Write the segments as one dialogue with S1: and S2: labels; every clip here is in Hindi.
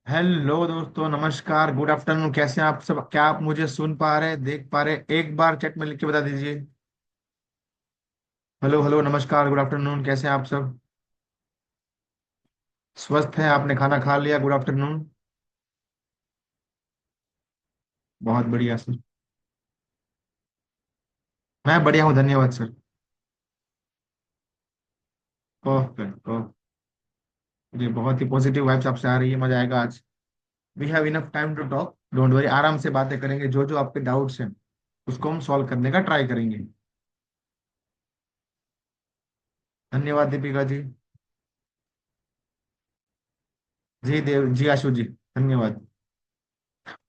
S1: हेलो दोस्तों, नमस्कार, गुड आफ्टरनून। कैसे हैं आप सब? क्या आप मुझे सुन पा रहे हैं, देख पा रहे हैं? एक बार चैट में लिख के बता दीजिए। हेलो हेलो, नमस्कार, गुड आफ्टरनून। कैसे हैं आप सब? स्वस्थ हैं? आपने खाना खा लिया? Good afternoon. बहुत बढ़िया सर। मैं बढ़िया हूँ, धन्यवाद सर। Okay okay. जी, बहुत ही पॉजिटिव वाइब्स आपसे आ रही है, मजा आएगा आज। We have enough time to talk, don't worry. आराम से बातें करेंगे, जो जो आपके डाउट्स हैं उसको हम सॉल्व करने का ट्राई करेंगे। धन्यवाद दीपिका जी। जी देव जी, आशु जी, धन्यवाद।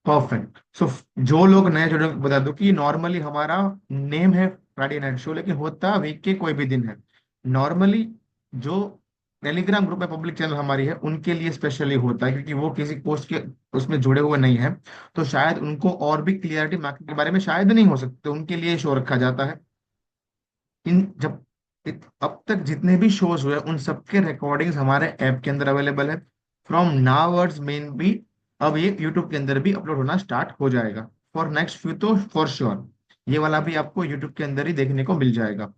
S1: परफेक्ट। सो जो लोग नए जुड़े हैं, बता दो कि नॉर्मली हमारा नेम है फ्राइडे नाइट शो, लेकिन होता वीक के कोई भी दिन है। नॉर्मली जो टेलीग्राम ग्रुप है, पब्लिक चैनल हमारी है, उनके लिए स्पेशली होता है, क्योंकि वो किसी पोस्ट के उसमें जुड़े हुए नहीं है। तो शायद उनको और भी क्लियरिटी मार्केट के बारे में शायद नहीं हो सकती, तो उनके लिए शो रखा जाता है। इन जब अब तक जितने भी शोज हुए उन सबके रिकॉर्डिंग्स हमारे ऐप के अंदर अवेलेबल है। फ्रॉम नावर्ड्स मेन भी अब ये यूट्यूब के अंदर भी अपलोड होना स्टार्ट हो जाएगा। फॉर नेक्स्ट फ्यू तो फॉर श्योर ये वाला भी आपको यूट्यूब के अंदर ही देखने को मिल जाएगा।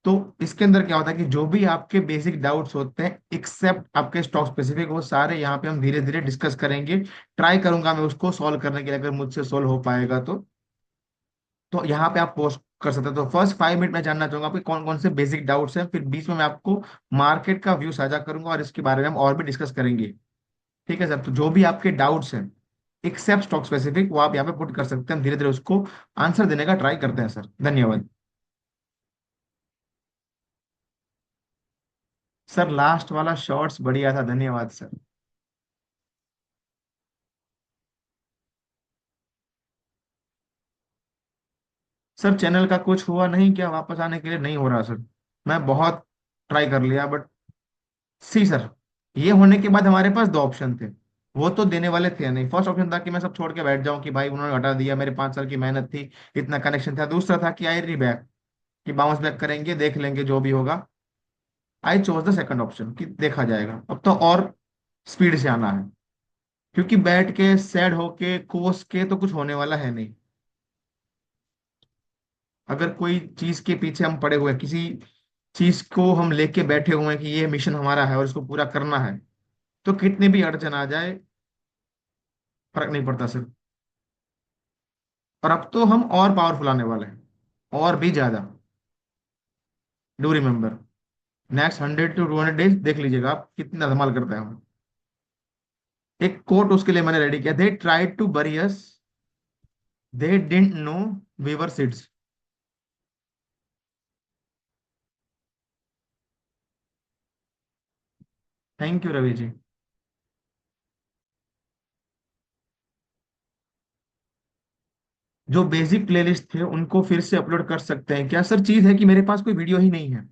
S1: तो इसके अंदर क्या होता है कि जो भी आपके बेसिक डाउट्स होते हैं, एक्सेप्ट आपके स्टॉक स्पेसिफिक, वो सारे यहाँ पे हम धीरे धीरे डिस्कस करेंगे। ट्राई करूंगा मैं उसको सॉल्व करने के लिए, अगर मुझसे सॉल्व हो पाएगा तो यहाँ पे आप पोस्ट कर सकते हो। तो फर्स्ट 5 मिनट में जानना चाहूंगा आपके कौन कौन से बेसिक डाउट्स हैं, फिर बीच में मैं आपको मार्केट का व्यू साझा करूंगा और इसके बारे में हम और भी डिस्कस करेंगे। ठीक है सर? तो जो भी आपके डाउट्स हैं एक्सेप्ट स्टॉक स्पेसिफिक, वो आप यहाँ पे पुट कर सकते हैं, हम धीरे धीरे उसको आंसर देने का ट्राई करते हैं सर। धन्यवाद। सर लास्ट वाला शॉर्ट्स बढ़िया था, धन्यवाद सर। सर चैनल का कुछ हुआ नहीं क्या? वापस आने के लिए नहीं हो रहा सर। मैं बहुत ट्राई कर लिया, बट सी सर, ये होने के बाद हमारे पास दो ऑप्शन थे। वो तो देने वाले थे नहीं। फर्स्ट ऑप्शन था कि मैं सब छोड़ के बैठ जाऊं कि भाई उन्होंने हटा दिया, मेरे 5 साल की मेहनत थी, इतना कनेक्शन था। दूसरा था कि आई री बैक, कि बाउंस बैक करेंगे, देख लेंगे जो भी होगा। I chose the second option कि देखा जाएगा। अब तो और स्पीड से आना है, क्योंकि बैठ के सैड होके कोस के तो कुछ होने वाला है नहीं। अगर कोई चीज के पीछे हम पड़े हुए हैं, किसी चीज को हम लेके बैठे हुए हैं कि ये मिशन हमारा है और इसको पूरा करना है, तो कितने भी अड़चन आ जाए फर्क नहीं पड़ता सर। और अब तो हम और पावरफुल आने वाले हैं, और भी ज्यादा। Do remember, next 100 to 200 days देख लीजिएगा आप कितना धमाल करते हैं हम। एक कोट उसके लिए मैंने रेडी किया, दे tried to bury us, they didn't know we were seeds. Thank you Ravi ji. जो बेसिक प्लेलिस्ट थे उनको फिर से अपलोड कर सकते हैं क्या सर? चीज है कि मेरे पास कोई वीडियो ही नहीं है।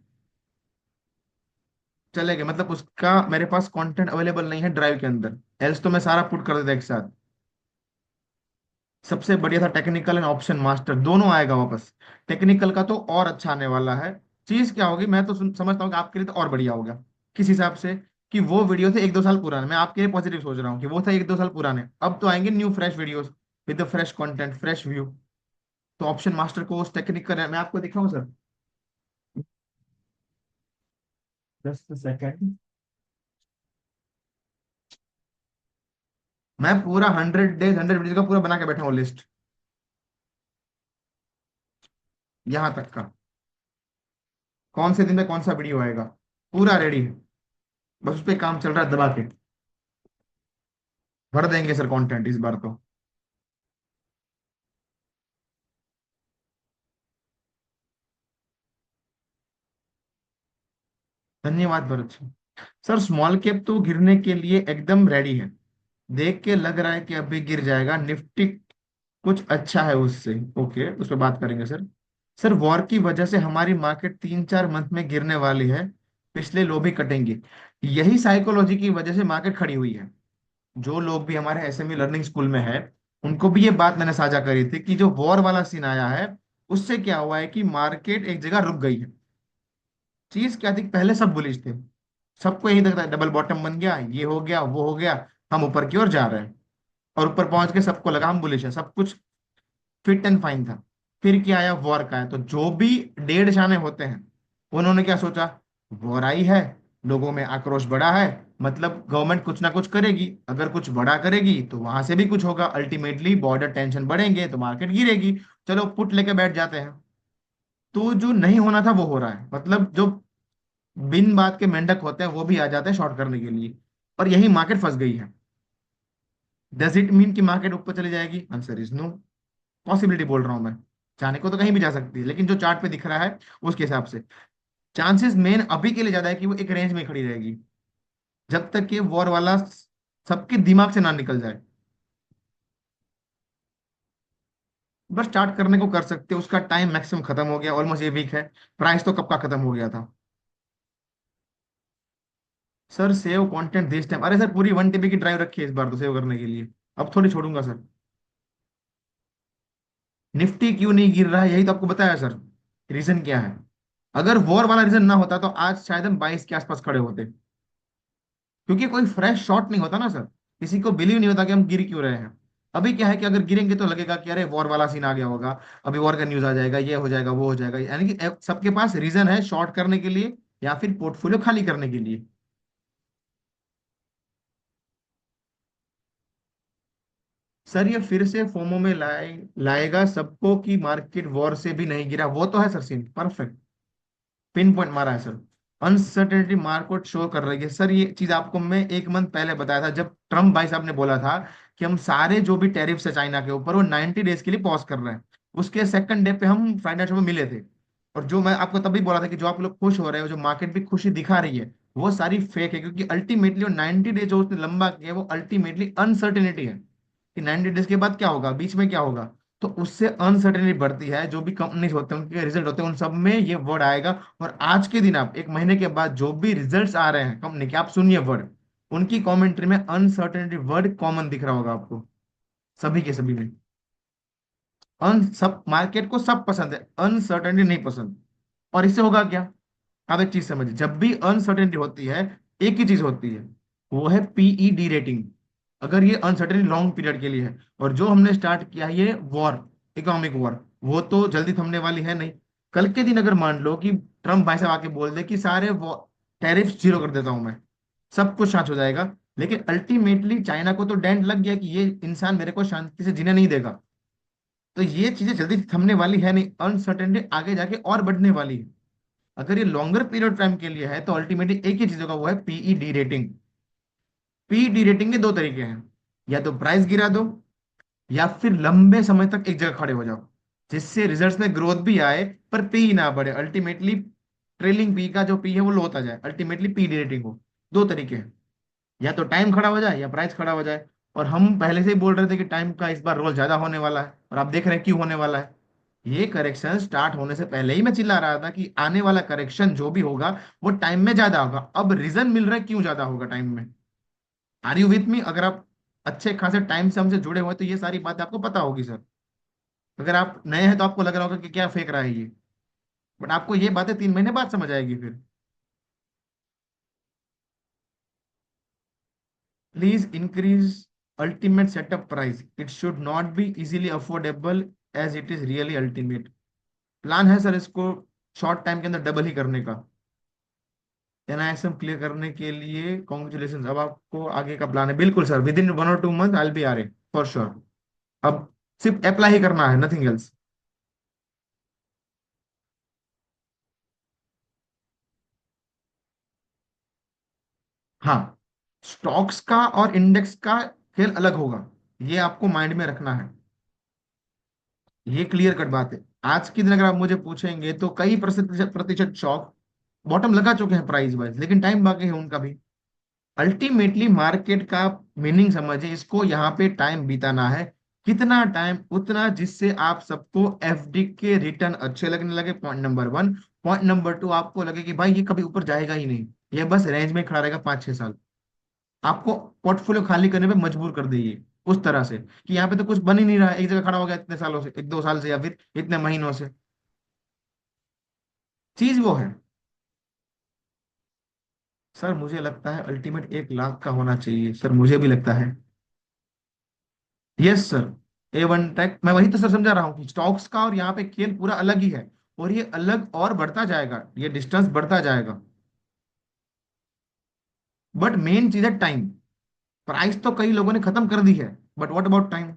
S1: चलेगा, मतलब उसका मेरे पास कंटेंट अवेलेबल नहीं है ड्राइव के अंदर, एल्स तो मैं सारा पुट कर देता एक साथ। सबसे बढ़िया था टेक्निकल एंड ऑप्शन मास्टर, दोनों आएगा वापस। टेक्निकल का तो और अच्छा आने वाला है। चीज क्या होगी, मैं तो समझता हूँ कि आपके लिए तो और बढ़िया होगा। किस हिसाब से? कि वो वीडियो थे 1-2 साल पुराने, मैं आपके लिए पॉजिटिव सोच रहा हूँ कि वो था 1-2 साल पुराने, अब तो आएंगे new fresh videos with fresh content, fresh view. तो ऑप्शन मास्टर कोर्स टेक्निकल है, मैं आपको दिखाऊं सर? Just second. मैं पूरा 100 डेज 100 वीडियो का पूरा बना के बैठा हूँ लिस्ट, यहाँ तक का। कौन से दिन में कौन सा वीडियो आएगा, पूरा रेडी है। बस उस पर काम चल रहा है दबा के। भर देंगे सर कंटेंट इस बार तो। धन्यवाद Bharat ji. Sir small cap तो गिरने के लिए एकदम रेडी है। देख के लग रहा है कि अभी गिर जाएगा निफ्टी, कुछ अच्छा है उससे। ओके, उस पर बात करेंगे सर। सर वॉर की वजह से हमारी मार्केट 3-4 मंथ में गिरने वाली है, पिछले लो भी कटेंगे। यही साइकोलॉजी की वजह से मार्केट खड़ी हुई है। जो लोग भी हमारे एसएमई लर्निंग स्कूल में है, उनको भी ये बात मैंने साझा करी थी कि जो वॉर वाला सीन आया है, उससे क्या हुआ है कि मार्केट एक जगह रुक गई है। चीज क्या थी, पहले सब बुलिश थे, सबको यही लगता है डबल बॉटम बन गया, ये हो गया वो हो गया। हम ऊपर की ओर जा रहे हैं, और ऊपर पहुंच के सबको लगा हम बुलिश है, सब कुछ फिट एंड फाइन था। फिर क्या आया, वॉर का है। तो जो भी डेढ़ जाने होते हैं, उन्होंने क्या सोचा, वॉर आई है, लोगों में आक्रोश बढ़ा है, मतलब गवर्नमेंट कुछ ना कुछ करेगी, अगर कुछ बड़ा करेगी तो वहां से भी कुछ होगा, अल्टीमेटली बॉर्डर टेंशन बढ़ेंगे तो मार्केट गिरेगी, चलो पुट लेके बैठ जाते हैं। तो जो नहीं होना था वो हो रहा है, मतलब जो बिन बात के मेंढक होते हैं वो भी आ जाते हैं शॉर्ट करने के लिए, और यही मार्केट फंस गई है। डज इट मीन कि मार्केट ऊपर चली जाएगी? Answer is no. पॉसिबिलिटी बोल रहा हूं मैं, जाने को तो कहीं भी जा सकती है, लेकिन जो चार्ट पे दिख रहा है उसके हिसाब से चांसेस मेन अभी के लिए ज्यादा है कि वो एक रेंज में खड़ी रहेगी, जब तक कि वॉर वाला सबके दिमाग से ना निकल जाए। बस स्टार्ट करने को कर सकते हैं, उसका टाइम मैक्सिमम खत्म हो गया, ऑलमोस्ट ये वीक है। प्राइस तो कब का खत्म हो गया था। Sir save content this time, अरे सर पूरी 1 TB की ड्राइव रखी है इस बार तो सेव करने के लिए, अब थोड़ी छोड़ूंगा सर। निफ्टी क्यों नहीं गिर रहा है, यही तो आपको बताया सर, रीजन क्या है। अगर वॉर वाला रीजन ना होता तो आज शायद हम 22 के आसपास खड़े होते, क्योंकि कोई फ्रेश शॉट नहीं होता ना सर, किसी को बिलीव नहीं होता कि हम गिर क्यों रहे हैं। अभी क्या है कि अगर गिरेंगे तो लगेगा कि अरे वॉर वाला सीन आ गया होगा, अभी वॉर का न्यूज आ जाएगा, ये हो जाएगा वो हो जाएगा, यानी कि सबके पास रीजन है शॉर्ट करने के लिए या फिर पोर्टफोलियो खाली करने के लिए। सर ये फिर से फोमो में लाएगा सबको कि मार्केट वॉर से भी नहीं गिरा, वो तो है sir scene perfect, pinpoint मारा है सर। अनसर्टेनिटी मार्केट शो कर रही है सर, ये चीज आपको मैं 1 मंथ पहले बताया था, जब ट्रम्प भाई साहब ने बोला था कि हम सारे जो भी टैरिफ्स है चाइना के ऊपर वो 90 डेज के लिए पॉज कर रहे हैं। उसके सेकंड डे पे हम फाइनेंशियल में मिले थे, और जो मैं आपको तभी बोला था कि जो आप लोग खुश हो रहे हो, जो मार्केट भी खुशी दिखा रही है, वो सारी फेक है, क्योंकि अल्टीमेटली वो 90 डेज जो उसने लंबा किया है वो अल्टीमेटली अनसर्टेनिटी है कि 90 डेज के बाद क्या होगा, बीच में क्या होगा। तो उससे अनसर्टेनिटी बढ़ती है, जो भी कंपनीज होते हैं उनके रिजल्ट होते हैं उन सब में ये वर्ड आएगा। और आज के दिन आप 1 महीने के बाद जो भी रिजल्ट्स आ रहे हैं कंपनी के, आप सुनिए वर्ड, उनकी कमेंट्री में अनसर्टेनिटी वर्ड कॉमन दिख रहा होगा आपको, सभी के सभी में। अन सब मार्केट को सब पसंद है, अनसर्टेनिटी नहीं पसंद। और इससे होगा क्या, आप एक चीज समझिए, जब भी अनसर्टेनिटी होती है एक ही चीज होती है, वो है पीईडी रेटिंग। अगर ये अनसर्टेनिटी लॉन्ग पीरियड के लिए है, और जो हमने स्टार्ट किया है ये वॉर, इकोनॉमिक वॉर, वो तो जल्दी थमने वाली है नहीं। कल के दिन अगर मान लो कि ट्रम्प भाई साहब आके बोल दे कि सारे टैरिफ जीरो कर देता हूं मैं, सब कुछ शांत हो जाएगा, लेकिन अल्टीमेटली चाइना को तो डेंट लग गया कि ये इंसान मेरे को शांति से जीने नहीं देगा। तो ये चीजें जल्दी थमने वाली है नहीं, अनसर्टेनिटी आगे जाके और बढ़ने वाली है। अगर ये लॉन्गर पीरियड टाइम के लिए है तो अल्टीमेटली एक ही चीज होगा, वो है पीईडी रेटिंग। पीईडी रेटिंग के दो तरीके हैं, या तो प्राइस गिरा दो, या फिर लंबे समय तक एक जगह खड़े हो जाओ, जिससे रिजल्ट्स में ग्रोथ भी आए पर पी ना बढ़े, अल्टीमेटली ट्रेलिंग पी का जो पी है वो लो होता जाए, अल्टीमेटली पी रेटिंग हो। दो तरीके हैं, या तो टाइम खड़ा हो जाए या प्राइस खड़ा हो जाए। और हम पहले से ही बोल रहे थे कि टाइम का इस बार रोल ज्यादा होने वाला है, और आप देख रहे हैं क्यों होने वाला है। ये करेक्शन स्टार्ट होने से पहले ही मैं चिल्ला रहा था कि आने वाला करेक्शन जो भी होगा वो टाइम में ज्यादा होगा, अब रीजन मिल रहा है क्यों ज्यादा होगा टाइम में। Are you with me? अगर आप अच्छे खासे टाइम से हमसे जुड़े हुए हैं, तो ये सारी बातें आपको पता होगी सर। अगर आप नए हैं तो आपको लग रहा होगा कि क्या फेंक रहा है ये, बट आपको ये बातें 3 महीने बाद समझ आएगी फिर। Please increase ultimate setup price, it should not be easily affordable as it is really ultimate. Plan है सर इसको शॉर्ट टाइम के अंदर डबल ही करने का। एनआईएसएम क्लियर करने के लिए कॉन्ग्रेचुलेशन, अब आपको आगे का प्लान है, बिल्कुल सर, विद इन 1 और 2 मंथ आई बी आ रहे फॉर श्योर। अब सिर्फ अप्लाई ही करना है, नथिंग एल्स। हाँ, स्टॉक्स का और इंडेक्स का खेल अलग होगा, ये आपको माइंड में रखना है, ये क्लियर कट बात है। आज के दिन अगर आप मुझे पूछेंगे तो कई प्रतिशत प्रतिशत स्टॉक बॉटम लगा चुके हैं प्राइस वाइज, लेकिन टाइम बाकी है उनका भी। अल्टीमेटली मार्केट का मीनिंग समझे, इसको यहाँ पे टाइम बिताना है, कितना टाइम उतना जिससे आप सबको एफडी के रिटर्न अच्छे लगने लगे, पॉइंट नंबर 1। पॉइंट नंबर 2, आपको लगे कि भाई ये कभी ऊपर जाएगा ही नहीं, ये बस रेंज में खड़ा रहेगा 5-6 साल, आपको पोर्टफोलियो खाली करने पे मजबूर कर देगी उस तरह से कि यहाँ पे तो कुछ बन ही नहीं रहा है, एक जगह खड़ा हो गया इतने सालों से, 1-2 साल से, या फिर इतने महीनों से। चीज वो है, सर मुझे लगता है अल्टीमेट 1 लाख का होना चाहिए सर, मुझे भी लगता है। Yes sir. A1 टेक, मैं वही तो सर समझा रहा हूँ कि स्टॉक्स का और यहाँ पे खेल पूरा अलग ही है। और ये अलग और बढ़ता जाएगा, ये डिस्टेंस बढ़ता जाएगा। बट मेन चीज है टाइम। प्राइस तो कई लोगों ने खत्म कर दी है, but what about time?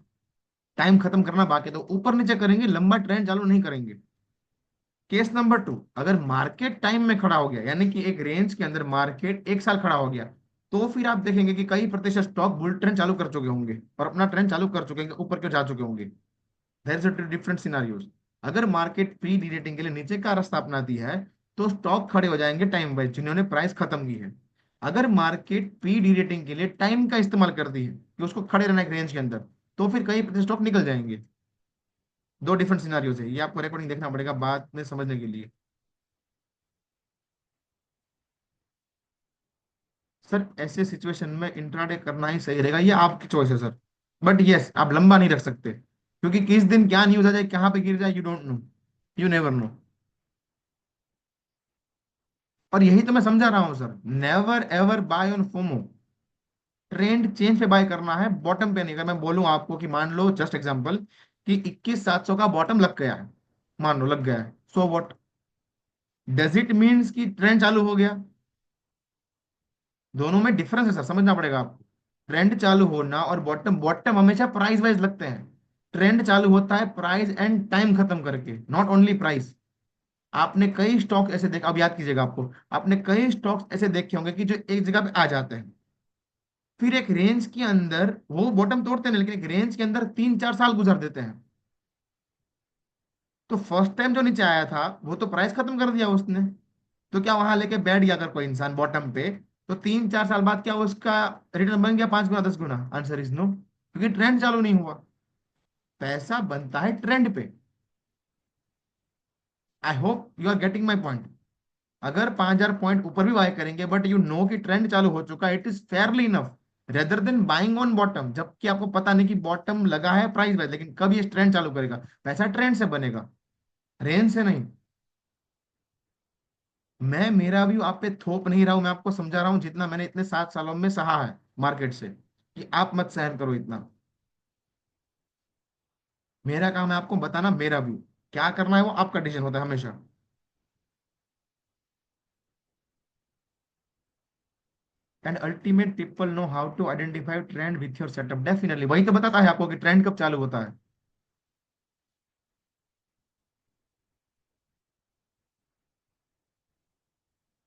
S1: Time खत्म करना बाकी है, तो ऊपर नीचे करेंगे, लंबा ट्रेंड चालू नहीं करेंगे। केस नंबर 2, अगर मार्केट टाइम में खड़ा हो गया, यानी कि एक रेंज के अंदर मार्केट 1 साल खड़ा हो गया, तो फिर आप देखेंगे कि कई प्रतिशत स्टॉक बुल ट्रेंड चालू कर चुके होंगे और अपना ट्रेंड चालू कर चुके होंगे, ऊपर क्यों जा चुके होंगे। There is a different scenarios. अगर मार्केट प्री डी के लिए नीचे का रास्ता अपनाती है, तो स्टॉक खड़े हो जाएंगे टाइम वाइज जिन्होंने प्राइस खत्म की है। अगर मार्केट प्री डी के लिए टाइम का इस्तेमाल करती है कि उसको खड़े रहना एक रेंज के अंदर, तो फिर कई प्रतिशत स्टॉक निकल जाएंगे। दो डिफरेंट सिनारियोज है, ये आपको रिकॉर्डिंग देखना पड़ेगा बाद में समझने के लिए। सर ऐसे सिचुएशन में इंट्राडे करना ही सही रहेगा, ये आपकी चॉइस है सर। बट यस, आप लंबा नहीं रख सकते, क्योंकि किस दिन क्या न्यूज आ जाए, कहाँ पे गिर जाए, you don't know. You never know. और यही तो मैं समझा रहा हूँ sir, never ever buy on FOMO. Trend change पे बाय करना है, बॉटम पे नहीं। अगर मैं बोलूं आपको कि मान लो जस्ट एग्जांपल कि 21,700 का बॉटम लग गया है, मान लो लग गया है, so what? Does it means कि ट्रेंड चालू हो गया? दोनों में डिफरेंस है सर, समझना पड़ेगा आपको। ट्रेंड चालू होना और बॉटम, बॉटम हमेशा प्राइस वाइज लगते हैं। ट्रेंड चालू होता है प्राइस एंड टाइम खत्म करके, नॉट ओनली प्राइस। आपने कई स्टॉक ऐसे देख, अब याद कीजिएगा आपको, आपने कई स्टॉक्स ऐसे देखे होंगे कि जो एक जगह पे आ जाते हैं, फिर एक रेंज के अंदर वो बॉटम तोड़ते हैं, लेकिन एक रेंज के अंदर 3-4 साल गुजर देते हैं। तो फर्स्ट टाइम जो नीचे आया था वो तो प्राइस खत्म कर दिया उसने, तो क्या वहां लेके बैठ गया अगर कोई इंसान बॉटम पे, तो 3-4 साल बाद क्या उसका रिटर्न बन गया 5 गुना 10 गुना? आंसर इज नो, क्योंकि ट्रेंड चालू नहीं हुआ। पैसा बनता है ट्रेंड पे। I hope you are getting my point. अगर 5,000 पॉइंट ऊपर भी बाय करेंगे, बट यू नो कि ट्रेंड चालू हो चुका है, it is fairly enough rather than buying on bottom, जबकि आपको पता नहीं कि बॉटम लगा है प्राइस वाइज, लेकिन कब ये ट्रेंड चालू करेगा। पैसा ट्रेंड से बनेगा, रेंज से नहीं। मैं मेरा व्यू आप पे थोप नहीं रहा हूं, मैं आपको समझा रहा हूं जितना मैंने इतने 7 सालों में सहा है मार्केट से, कि आप मत सहन करो इतना। मेरा काम है आपको बताना मेरा व्यू। क्या करना है वो आपका डिसीजन होता है हमेशा। And ultimate people know how to identify trend with your setup, definitely वही तो बताता है आपको कि ट्रेंड कब चालू होता है।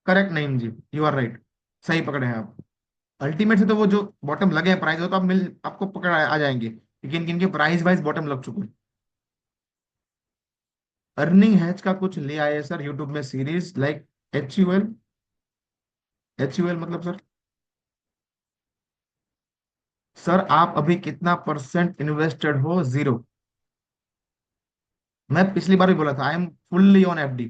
S1: करेक्ट नहीं जी, यू आर राइट। सही पकड़े हैं आप। अल्टीमेट से तो वो जो बॉटम लगे हैं प्राइस, वो तो आप मिल आपको पकड़ आ जाएंगे, लेकिन किनके प्राइस वाइज बॉटम लग चुके हैं। अर्निंग हैच का कुछ ले आए सर यूट्यूब में सीरीज, लाइक HUL। HUL मतलब सर? सर आप अभी कितना परसेंट इन्वेस्टेड हो? 0। मैं पिछली बार भी बोला था, I am fully on FD।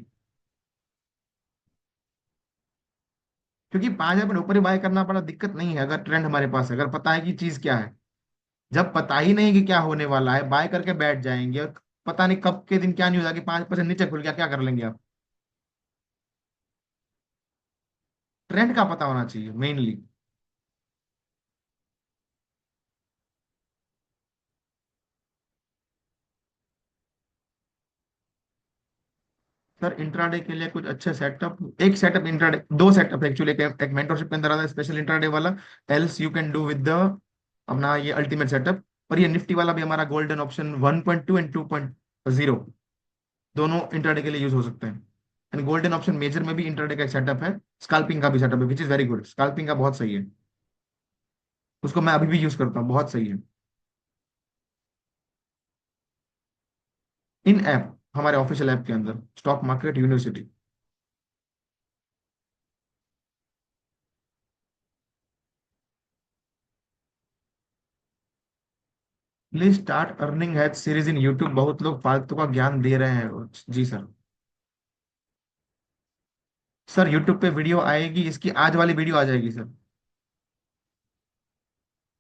S1: क्योंकि 5,000 ऊपर ही बाय करना पड़ा, दिक्कत नहीं है अगर ट्रेंड हमारे पास है, अगर पता है कि चीज क्या है। जब पता ही नहीं कि क्या होने वाला है, बाय करके बैठ जाएंगे और पता नहीं कब के दिन क्या न्यूज आ गई, 5% नीचे खुल गया, क्या कर लेंगे आप? ट्रेंड का पता होना चाहिए मेनली। सर इंट्राडे के लिए कुछ अच्छे सेटअप, एक सेटअप इंट्राडे, दो सेटअप एक्चुअली, एक मेंटरशिप के अंदर आता है स्पेशल इंट्राडे वाला, else you can do with the अपना ये अल्टीमेट सेटअप। और ये निफ्टी वाला भी हमारा गोल्डन ऑप्शन 1.2 एंड 2.0, दोनों इंट्राडे के लिए यूज हो सकते हैं। एंड गोल्डन ऑप्शन मेजर में भी इंट्राडे का एक सेटअप है, स्कैल्पिंग का भी सेटअप है, which is very good, scalping का बहुत सही है। उसको मैं अभी भी यूज करता हूँ, बहुत सही है। इन ऐप, हमारे ऑफिशियल ऐप के अंदर, stock market university. Please start earning hatch series in YouTube, बहुत लोग फालतू का ज्ञान दे रहे हैं। जी सर। सर यूट्यूब पे वीडियो आएगी, इसकी आज वाली वीडियो आ जाएगी सर।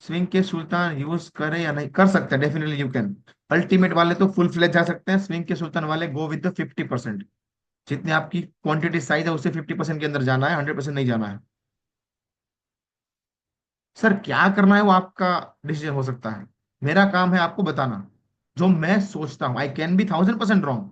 S1: स्विंग के सुल्तान यूज करें या नहीं, कर सकते हैं, डेफिनेटली यू कैन। अल्टीमेट वाले तो फुल फ्लेज जा सकते हैं, स्विंग के सुल्तान वाले गो विद द 50%। जितने आपकी क्वांटिटी साइज है उससे 50% के अंदर जाना है, 100% नहीं जाना है। सर क्या करना है वो आपका डिसीजन हो सकता है, मेरा काम है आपको बताना जो मैं सोचता हूँ। I can be 1000% wrong.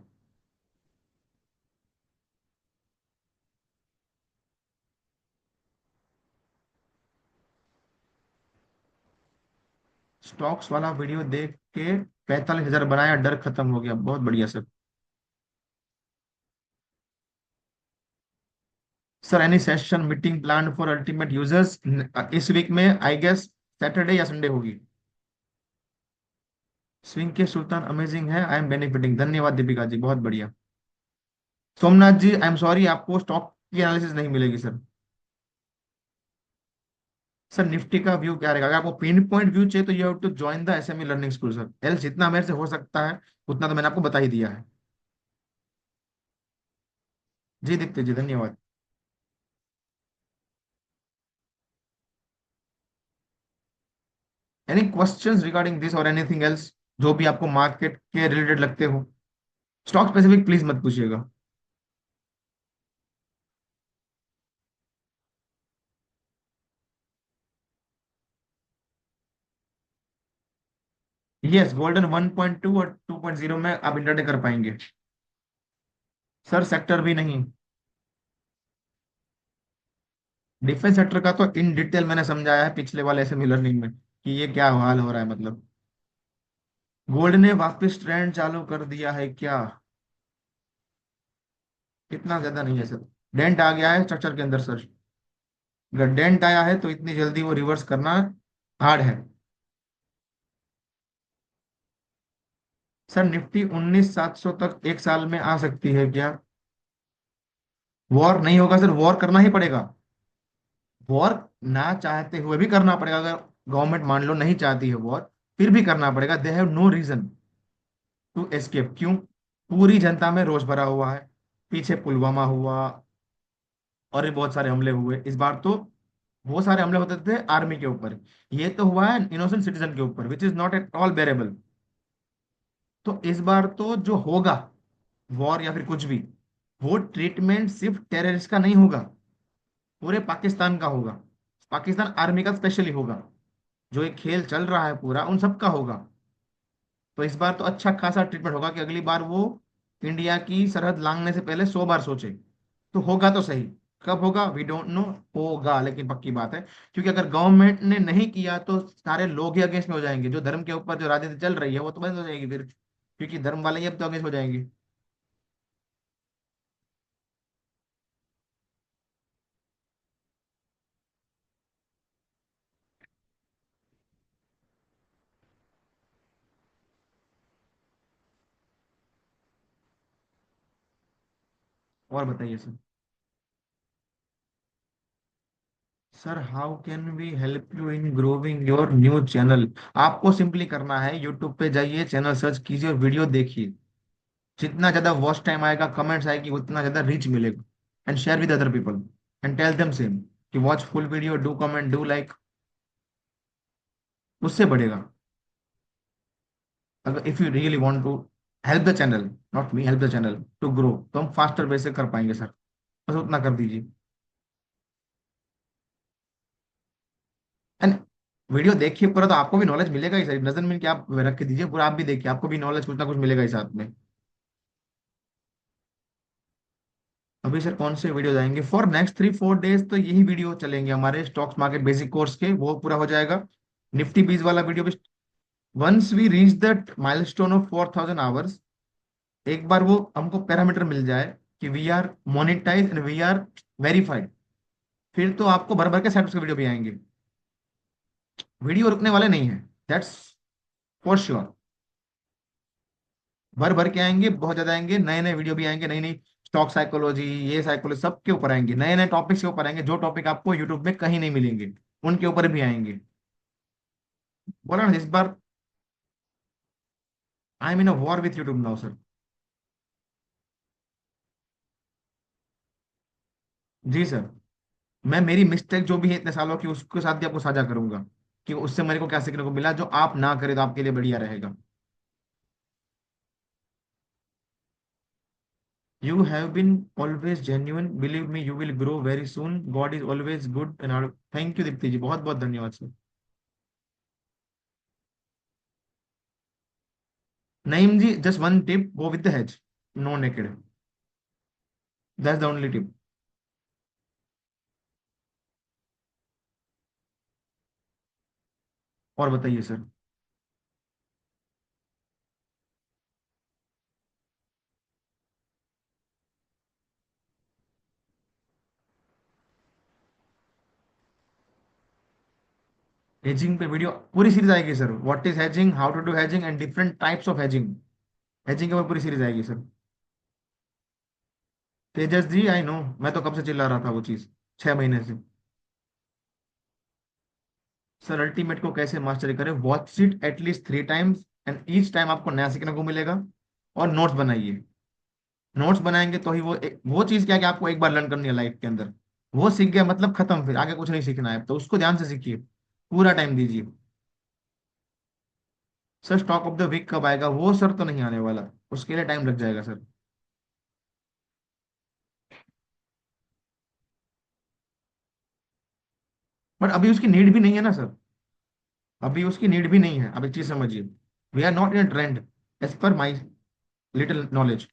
S1: Stocks वाला वीडियो देख के 45,000 बनाया, डर खत्म हो गया, बहुत बढ़िया sir. Sir any session meeting plan for ultimate users, इस वीक में आई गेस सैटरडे या संडे होगी। स्विंग के सुल्तान अमेजिंग है, आई एम बेनिफिटिंग, धन्यवाद दीपिका जी, बहुत बढ़िया। Somnath ji I am sorry, आपको स्टॉक की एनालिसिस नहीं मिलेगी सर। सर निफ्टी का व्यू क्या रहेगा, अगर आपको पिन पॉइंट व्यू चाहिए तो you have to join the SME learning school sir, एल जितना मेरे से हो सकता है उतना तो मैंने आपको बता ही दिया है। जी दीप्ति जी धन्यवाद। एनी क्वेश्चंस रिगार्डिंग दिस और एनीथिंग एल्स, जो भी आपको मार्केट के रिलेटेड लगते हो, स्टॉक स्पेसिफिक प्लीज मत पूछिएगा। यस गोल्डन 1.2 और 2.0 में आप इंटरडे कर पाएंगे। सर सेक्टर भी नहीं। डिफेंस सेक्टर का तो इन डिटेल मैंने समझाया है पिछले वाले एसएमई लर्निंग में कि ये क्या हाल हो रहा है मतलब। गोल्ड ने वापस ट्रेंड चालू कर दिया है क्या? इतना ज्यादा नहीं है सर, डेंट आ गया है स्ट्रक्चर के अंदर सर। अगर डेंट आया है तो इतनी जल्दी वो रिवर्स करना हार्ड है। सर निफ्टी 19,700 तक एक साल में आ सकती है क्या? वॉर नहीं होगा सर, वॉर करना ही पड़ेगा। वॉर ना चाहते हुए भी करना पड़ेगा, अगर गवर्नमेंट मान लो नहीं चाहती है वॉर, फिर भी करना पड़ेगा। They have no reason to escape. क्यों? पूरी जनता में रोष भरा हुआ है, पीछे पुलवामा हुआ और भी बहुत सारे हमले हुए इस बार तो। वो सारे हमले होते थे आर्मी के ऊपर, ये तो हुआ है इनोसेंट सिटीजन के ऊपर, which is not at all बेरेबल। तो इस बार तो जो होगा वॉर या फिर कुछ भी, वो ट्रीटमेंट सिर्फ टेररिस्ट का नहीं होगा, पूरे पाकिस्तान का होगा, पाकिस्तान आर्मी का स्पेशली होगा। जो ये खेल चल रहा है पूरा उन सबका होगा। तो इस बार तो अच्छा खासा ट्रीटमेंट होगा कि अगली बार वो इंडिया की सरहद लांघने से पहले 100 बार सोचे। तो होगा तो सही, कब होगा वी डोंट नो, होगा लेकिन पक्की बात है। क्योंकि अगर गवर्नमेंट ने नहीं किया तो सारे लोग ही अगेंस्ट में हो जाएंगे, जो धर्म के ऊपर जो राजनीति चल रही है वो तो बंद हो जाएगी फिर, क्योंकि धर्म वाले ही अब तो अगेंस्ट हो जाएंगे। और बताइए sir. Sir how can we help you in growing your news channel? आपको सिंपली करना है यूट्यूब पे जाइए, चैनल सर्च कीजिए और वीडियो देखिए। जितना ज्यादा वॉच टाइम आएगा, कमेंट्स आएगी, उतना ज्यादा रीच मिलेगा। And share with other people and tell them same कि watch full video, do comment, do like, उससे बढ़ेगा। अगर if you really want to help the channel, not me, help the channel to grow, तो हम फास्टर वे से कर पाएंगे सर। बस उतना कर दीजिए। एंड वीडियो देखिए पूरा तो आपको भी नॉलेज मिलेगा ही सर, नजर में कि आप रख के दीजिए पूरा, आप भी देखिए, आपको भी नॉलेज कुछ ना कुछ मिलेगा ही साथ में। अभी सर कौन से वीडियो आएंगे फॉर नेक्स्ट 3-4 डेज? तो यही वीडियो चलेंगे हमारे स्टॉक्स मार्केट बेसिक कोर्स के, वो पूरा हो जाएगा। निफ्टी बीस वाला वीडियो भी। Once we reach that milestone of 4,000 hours, एक बार वो हमको पैरामीटर मिल जाए कि we are monetize and we are verified, फिर तो आपको भर भर के सेट्स के वीडियो भी आएंगे। वीडियो रुकने वाले नहीं है, दैट्स फॉर श्योर। भर भर के आएंगे, बहुत ज्यादा आएंगे, नए नए वीडियो भी आएंगे, नई नई स्टॉक साइकोलॉजी, ये साइकोलॉजी सबके ऊपर आएंगे, नए नए टॉपिक्स के ऊपर आएंगे, जो टॉपिक आपको यूट्यूब में कहीं नहीं मिलेंगे उनके ऊपर भी आएंगे। बोला ना इस बार, I am in a war with YouTube now sir. जी सर। मैं मेरी मिस्टेक जो भी है इतने सालों की उसके साथ भी आपको साझा करूंगा कि उससे मेरे को क्या सीखने को मिला, जो आप ना करें तो आपके लिए बढ़िया रहेगा। You have been always genuine, believe me you will grow very soon, god is always good and thank you Deepti ji, बहुत बहुत धन्यवाद sir. Naeem ji, just one tip, go with the hedge, no naked, that's the only tip. और बताइए सर। हेजिंग पे वीडियो पूरी सीरीज आएगी sir, what is hedging, how to do hedging and different types of hedging. Hedging के ऊपर पूरी सीरीज आएगी sir. Tejas ji I know, मैं तो कब से चिल्ला रहा था वो चीज, 6 महीने से। सर अल्टीमेट को कैसे मास्टरी करें, watch it at least 3 times and each time आपको नया सीखने को मिलेगा। और नोट्स बनाइए। नोट्स बनाएंगे तो ही वो चीज क्या है कि आपको एक बार लर्न करनी है लाइफ के अंदर, वो सीख गया मतलब खत्म, फिर आगे कुछ नहीं सीखना है, तो उसको ध्यान से सीखिए, पूरा टाइम दीजिए। Sir stock of the week कब आएगा, वो सर तो नहीं आने वाला, उसके लिए टाइम लग जाएगा सर। बट अभी उसकी नीड भी नहीं है ना सर, अभी उसकी नीड भी नहीं है, अब एक चीज समझिए, we are not in trend as per my little knowledge.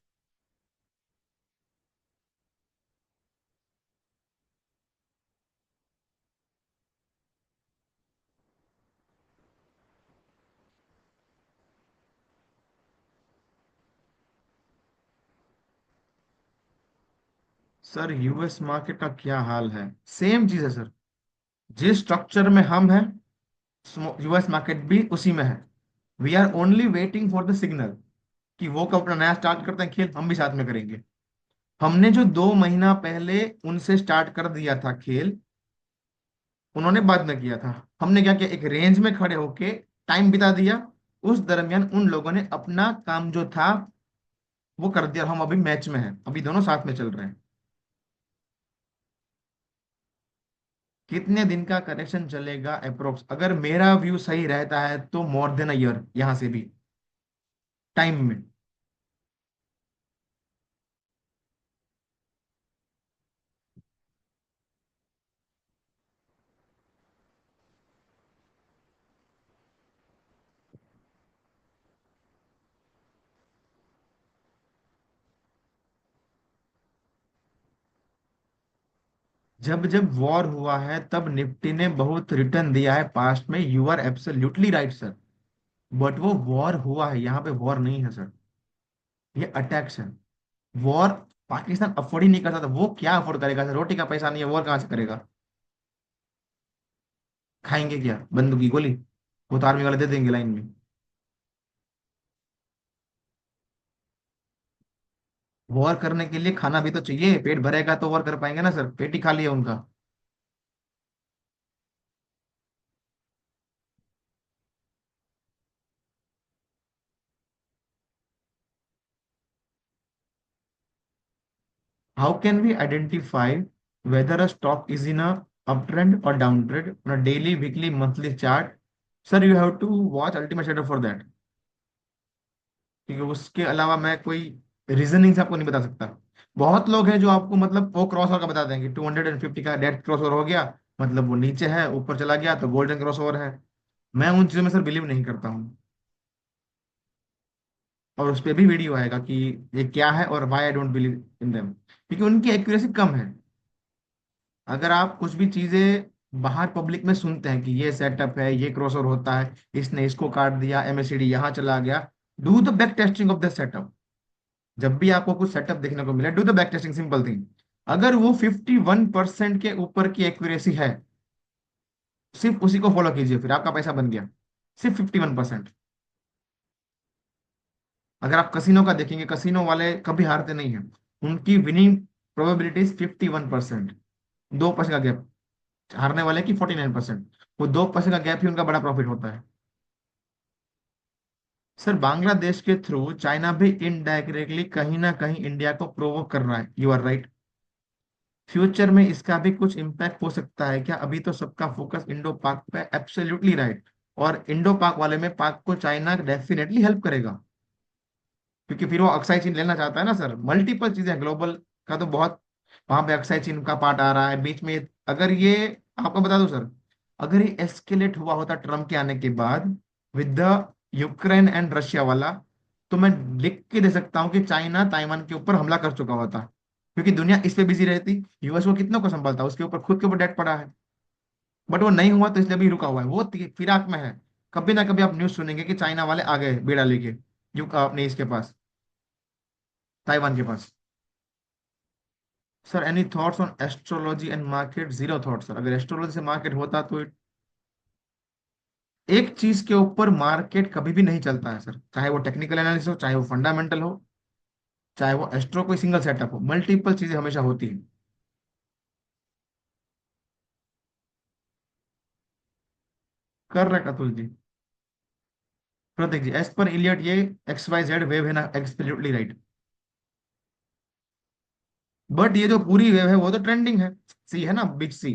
S1: Sir US market का क्या हाल है, सेम चीज है सर, जिस स्ट्रक्चर में हम हैं यूएस मार्केट भी उसी में है। We are only waiting for the signal कि वो कब अपना नया स्टार्ट करते हैं खेल, हम भी साथ में करेंगे। हमने जो 2 महीना पहले उनसे स्टार्ट कर दिया था खेल, उन्होंने बाद में किया था। हमने क्या किया, एक रेंज में खड़े होके टाइम बिता दिया, उस दरमियान उन लोगों ने अपना काम जो था वो कर दिया, हम अभी मैच में हैं, अभी दोनों साथ में चल रहे हैं। कितने दिन का करेक्शन चलेगा अप्रोक्स, अगर मेरा व्यू सही रहता है तो मोर देन अ ईयर यहां से भी, टाइम में। जब जब वॉर हुआ है तब निफ्टी ने बहुत रिटर्न दिया है पास्ट में, you are absolutely right sir. But वो वॉर हुआ है, यहाँ पे वॉर नहीं है सर, ये अटैक्स है। वॉर पाकिस्तान अफोर्ड ही नहीं करता था, वो क्या अफोर्ड करेगा सर, रोटी का पैसा नहीं है, वॉर कहाँ से करेगा। खाएंगे क्या, बंदूक की गोली, वो तो आर्मी वाले दे देंगे लाइन में। वॉर करने के लिए खाना भी तो चाहिए, पेट भरेगा तो वॉर कर पाएंगे ना सर, पेट ही खाली है उनका। How can we identify whether a stock is in a up trend और down trend on a daily weekly monthly chart. Sir you have to watch ultimate strategy for that, क्योंकि उसके अलावा मैं कोई रीजनिंग से आपको नहीं बता सकता। बहुत लोग हैं जो आपको मतलब वो क्रॉस ओवर का बता देंगे, 250 का डेट क्रॉस ओवर हो गया, मतलब वो नीचे है ऊपर चला गया तो गोल्डन क्रॉस ओवर है। मैं उन चीजों में सर बिलीव नहीं करता हूँ। और उस पर भी वीडियो आएगा कि ये क्या है और why I don't believe in them, क्योंकि उनकी एक्यूरेसी कम है। अगर आप कुछ भी चीजें बाहर पब्लिक में सुनते हैं कि ये सेटअप है, ये क्रॉसओवर होता है, इसने इसको काट दिया, एमएससीडी यहाँ चला गया, do the back testing of the setup. जब भी आपको कुछ सेटअप देखने को मिले, do the back testing, simple thing. अगर वो 51% के ऊपर की एक्यूरेसी है, सिर्फ उसी को फॉलो कीजिए, फिर आपका पैसा बन गया। सिर्फ 51%। अगर आप कसिनो का देखेंगे, कसिनो वाले कभी हारते नहीं हैं, उनकी विनिंग प्रोबेबिलिटी 51%। 2% का गैप, हारने वाले की 49%, वो 2% का गैप ही उनका बड़ा प्रॉफिट होता है। सर बांग्लादेश के थ्रू चाइना भी इनडायरेक्टली कहीं ना कहीं इंडिया को प्रोवोक कर रहा है, यू आर राइट। फ्यूचर में इसका भी कुछ इम्पैक्ट हो सकता है क्या, अभी तो सबका फोकस इंडो पाक पे, एब्सोल्युटली राइट। और इंडो पाक वाले में पाक को चाइना डेफिनेटली हेल्प करेगा, क्योंकि फिर वो अक्साई चीन लेना चाहता है ना सर, मल्टीपल चीजें ग्लोबल का तो बहुत, वहां पे अक्साई चीन का पार्ट आ रहा है बीच में। अगर ये, आपको बता दूं सर, अगर ये एस्केलेट हुआ होता ट्रम्प के आने के बाद with the Ukraine and Russia वाला, तो मैं लिख के दे सकता हूँ कि चाइना ताइवान के ऊपर हमला कर चुका हुआ था, क्योंकि दुनिया इस पे बिजी रहती, यूएस को कितनों को संभालता, उसके ऊपर खुद के ऊपर डेट पड़ा है। बट वो नहीं हुआ तो इसलिए भी रुका हुआ है, वो फिराक में है। कभी ना कभी आप न्यूज सुनेंगे कि चाइना वाले आ गए बेड़ा लेके, अपने इसके पास, ताइवान के पास। Sir any thoughts on astrology and market? Zero thought sir. अगर एस्ट्रोलॉजी से मार्केट होता तो एक चीज के ऊपर मार्केट कभी भी नहीं चलता है सर, चाहे वो टेक्निकल एनालिसिस हो, चाहे वो फंडामेंटल हो, चाहे वो एस्ट्रो कोई सिंगल सेटअप हो, मल्टीपल चीजें हमेशा होती है। कर रहा है अतुल जी। प्रतीक जी, एज पर इलियट ये XYZ वेव है ना, एब्सोल्युटली राइट। बट ये जो पूरी वेव है वो तो ट्रेंडिंग है, सी है ना, बिग सी।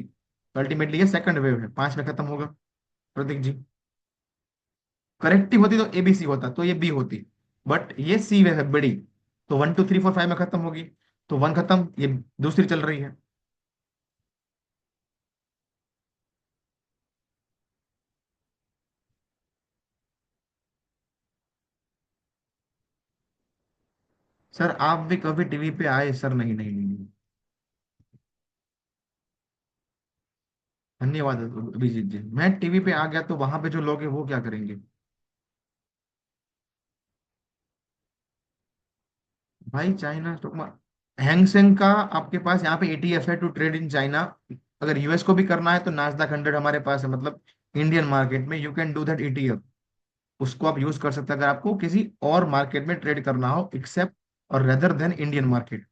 S1: अल्टीमेटली ये सेकंड वेव है, 5 में खत्म होगा। प्रतीक जी, करेक्टिव होती तो ABC होता, तो ये B होती। बट ये सी वेव है बड़ी, तो 1 2 3 4 5 में खत्म होगी, तो वन खत्म, ये दूसरी चल रही है। सर आप भी कभी टीवी पे आए सर? नहीं नहीं नहीं नहीं। धन्यवाद अभिजीत जी। मैं टीवी पे आ गया तो वहां पे जो लोग हैं वो क्या करेंगे? भाई चाइना स्टॉक मार्केट, हैंगसेंग का आपके पास यहाँ पे ETF है टू ट्रेड इन चाइना। अगर यूएस को भी करना है तो नास्डा 100 हमारे पास है, मतलब इंडियन मार्केट में you can do that ETF। उसको आप यूज कर सकते हैं अगर आपको किसी और मार्केट में ट्रेड करना हो, एक्सेप्ट और rather than Indian market.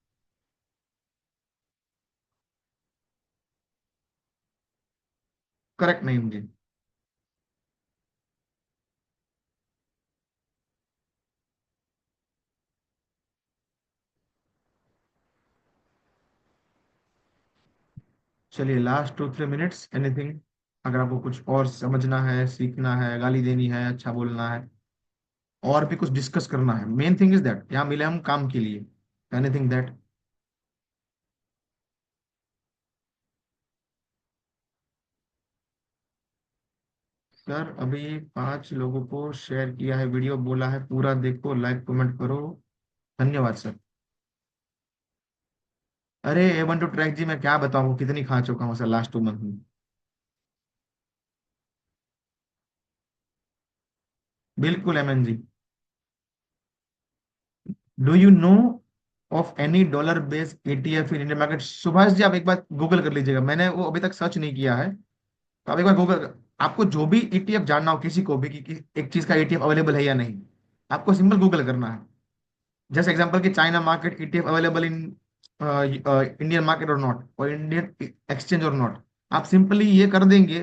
S1: Correct नहीं होंगे। चलिए लास्ट 2 3 मिनट्स, एनीथिंग, अगर आपको कुछ और समझना है, सीखना है, गाली देनी है, अच्छा बोलना है, और भी कुछ डिस्कस करना है, मेन थिंग इज दैट यहाँ मिले हम काम के लिए, एनीथिंग दैट। सर अभी 5 लोगों को शेयर किया है वीडियो, बोला है पूरा देखो, लाइक कमेंट करो। धन्यवाद सर। अरे A1 to ट्रैक जी, मैं क्या बताऊँ कितनी खा चुका हूँ सर लास्ट 2 मंथ में। बिल्कुल MN ji. Do you know of any dollar based ETF in Indian market? Subhash ji आप एक बार गूगल कर लीजिएगा, मैंने वो अभी तक सर्च नहीं किया है, तो आप एक बार गूगल, आपको जो भी ETF जानना हो किसी को भी कि एक चीज का ETF अवेलेबल है या नहीं, आपको सिंपल गूगल करना है। जैसे एग्जांपल कि China market ETF available in Indian market और नॉट, और इंडियन एक्सचेंज और नॉट। आप सिंपली ये कर देंगे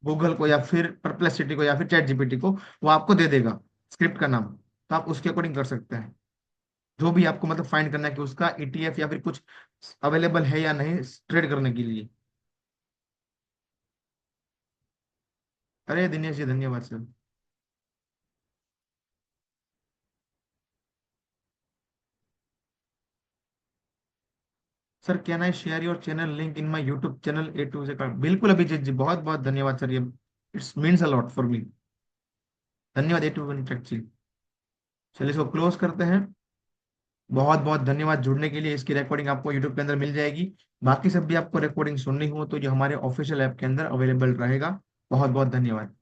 S1: गूगल को या फिर परप्लेक्सिटी को या फिर ChatGPT को, वो आपको दे देगा स्क्रिप्ट का नाम, तो आप उसके अकॉर्डिंग कर सकते हैं। जो भी आपको मतलब फाइंड करना है कि उसका ETF या फिर कुछ अवेलेबल है या नहीं ट्रेड करने के लिए। अरे दिनेश जी धन्यवाद sir. Sir can I share your channel link in my YouTube channel A to Z? बिल्कुल अभिजीत जी, बहुत बहुत धन्यवाद सर, ये it's means a lot for me. धन्यवाद A to Z जी। चलिए इसको क्लोज करते हैं। बहुत बहुत धन्यवाद जुड़ने के लिए, इसकी रिकॉर्डिंग आपको यूट्यूब के अंदर मिल जाएगी। बाकी सब भी आपको रिकॉर्डिंग सुननी हो तो ये हमारे ऑफिशियल ऐप के अंदर अवेलेबल रहेगा। बहुत बहुत धन्यवाद।